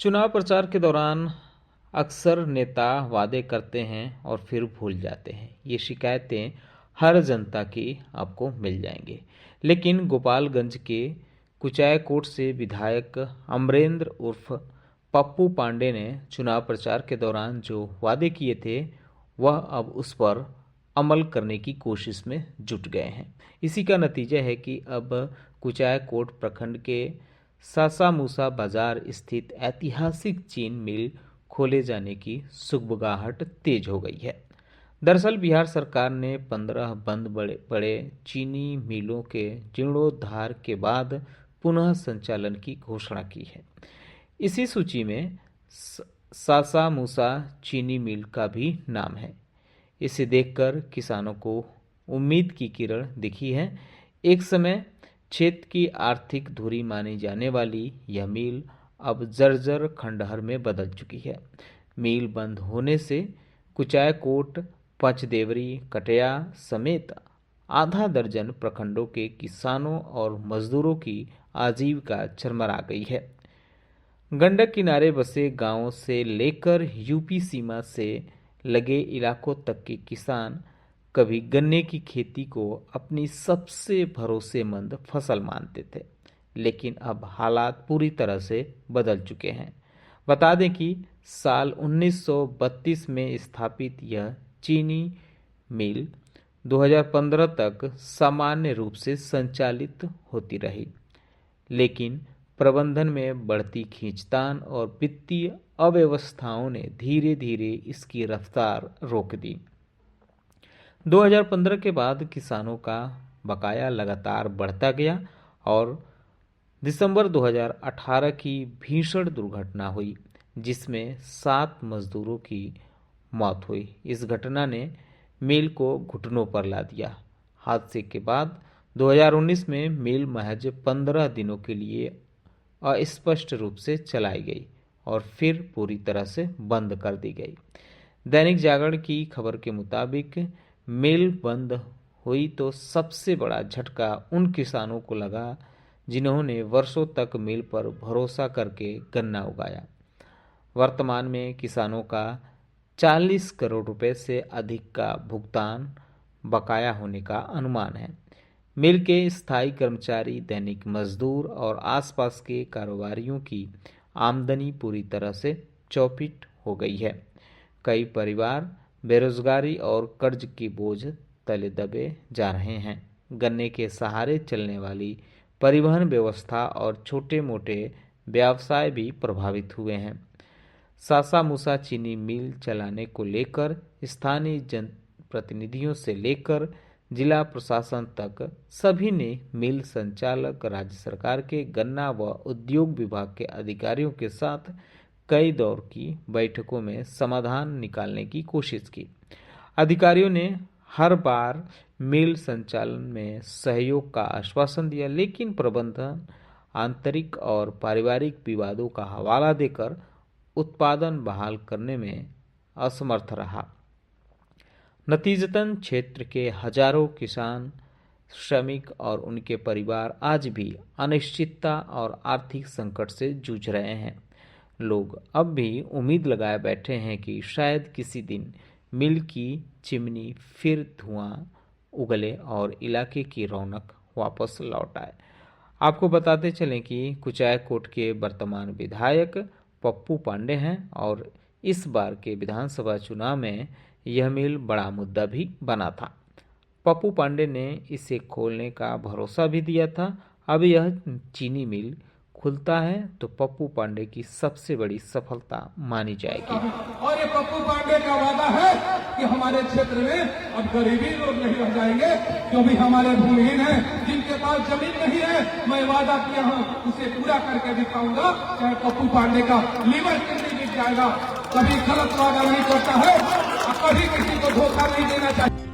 चुनाव प्रचार के दौरान अक्सर नेता वादे करते हैं और फिर भूल जाते हैं। ये शिकायतें हर जनता की आपको मिल जाएंगे। लेकिन गोपालगंज के कुचायकोट से विधायक अमरेंद्र उर्फ पप्पू पांडे ने चुनाव प्रचार के दौरान जो वादे किए थे वह अब उस पर अमल करने की कोशिश में जुट गए हैं। इसी का नतीजा है कि अब कुचायकोट प्रखंड के सासामूसा बाजार स्थित ऐतिहासिक चीन मिल खोले जाने की सुगबुगाहट तेज हो गई है। दरअसल बिहार सरकार ने 15 बंद बड़े बड़े चीनी मिलों के जीर्णोद्धार के बाद पुनः संचालन की घोषणा की है। इसी सूची में सासामूसा चीनी मिल का भी नाम है। इसे देखकर किसानों को उम्मीद की किरण दिखी है। एक समय क्षेत्र की आर्थिक धुरी मानी जाने वाली यह मिल अब जर्जर खंडहर में बदल चुकी है। मिल बंद होने से कुचायकोट, पंचदेवरी, कटया समेत आधा दर्जन प्रखंडों के किसानों और मजदूरों की आजीविका चरमरा गई है। गंडक किनारे बसे गांवों से लेकर यूपी सीमा से लगे इलाकों तक के किसान कभी गन्ने की खेती को अपनी सबसे भरोसेमंद फसल मानते थे, लेकिन अब हालात पूरी तरह से बदल चुके हैं। बता दें कि साल 1932 में स्थापित यह चीनी मिल 2015 तक सामान्य रूप से संचालित होती रही, लेकिन प्रबंधन में बढ़ती खींचतान और वित्तीय अव्यवस्थाओं ने धीरे धीरे इसकी रफ्तार रोक दी। 2015 के बाद किसानों का बकाया लगातार बढ़ता गया और दिसंबर 2018 की भीषण दुर्घटना हुई, जिसमें 7 मजदूरों की मौत हुई। इस घटना ने मिल को घुटनों पर ला दिया। हादसे के बाद 2019 में मिल महज 15 दिनों के लिए अस्पष्ट रूप से चलाई गई और फिर पूरी तरह से बंद कर दी गई। दैनिक जागरण की खबर के मुताबिक मिल बंद हुई तो सबसे बड़ा झटका उन किसानों को लगा जिन्होंने वर्षों तक मिल पर भरोसा करके गन्ना उगाया। वर्तमान में किसानों का 40 करोड़ रुपए से अधिक का भुगतान बकाया होने का अनुमान है। मिल के स्थायी कर्मचारी, दैनिक मजदूर और आसपास के कारोबारियों की आमदनी पूरी तरह से चौपट हो गई है। कई परिवार बेरोजगारी और कर्ज की बोझ तले दबे जा रहे हैं। गन्ने के सहारे चलने वाली परिवहन व्यवस्था और छोटे मोटे व्यवसाय भी प्रभावित हुए हैं। सासामूसा चीनी मिल चलाने को लेकर स्थानीय जनप्रतिनिधियों से लेकर जिला प्रशासन तक सभी ने मिल संचालक, राज्य सरकार के गन्ना व उद्योग विभाग के अधिकारियों के साथ कई दौर की बैठकों में समाधान निकालने की कोशिश की। अधिकारियों ने हर बार मिल संचालन में सहयोग का आश्वासन दिया, लेकिन प्रबंधन आंतरिक और पारिवारिक विवादों का हवाला देकर उत्पादन बहाल करने में असमर्थ रहा। नतीजतन क्षेत्र के हजारों किसान, श्रमिक और उनके परिवार आज भी अनिश्चितता और आर्थिक संकट से जूझ रहे हैं। लोग अब भी उम्मीद लगाए बैठे हैं कि शायद किसी दिन मिल की चिमनी फिर धुआं उगले और इलाके की रौनक वापस लौट आए। आपको बताते चलें कि कुचायकोट के वर्तमान विधायक पप्पू पांडे हैं और इस बार के विधानसभा चुनाव में यह मिल बड़ा मुद्दा भी बना था। पप्पू पांडे ने इसे खोलने का भरोसा भी दिया था। अब यह चीनी मिल खुलता है तो पप्पू पांडे की सबसे बड़ी सफलता मानी जाएगी। और ये पप्पू पांडे का वादा है कि हमारे क्षेत्र में अब गरीबी लोग नहीं रह जाएंगे, क्योंकि हमारे भूमिहीन हैं, जिनके पास जमीन नहीं है। मैं वादा किया हूँ उसे पूरा करके दिखाऊंगा, चाहे पप्पू पांडे का लीवर किडनी बिक जाएगा। कभी गलत वादा नहीं करता है और कभी किसी को धोखा नहीं देना चाहिए।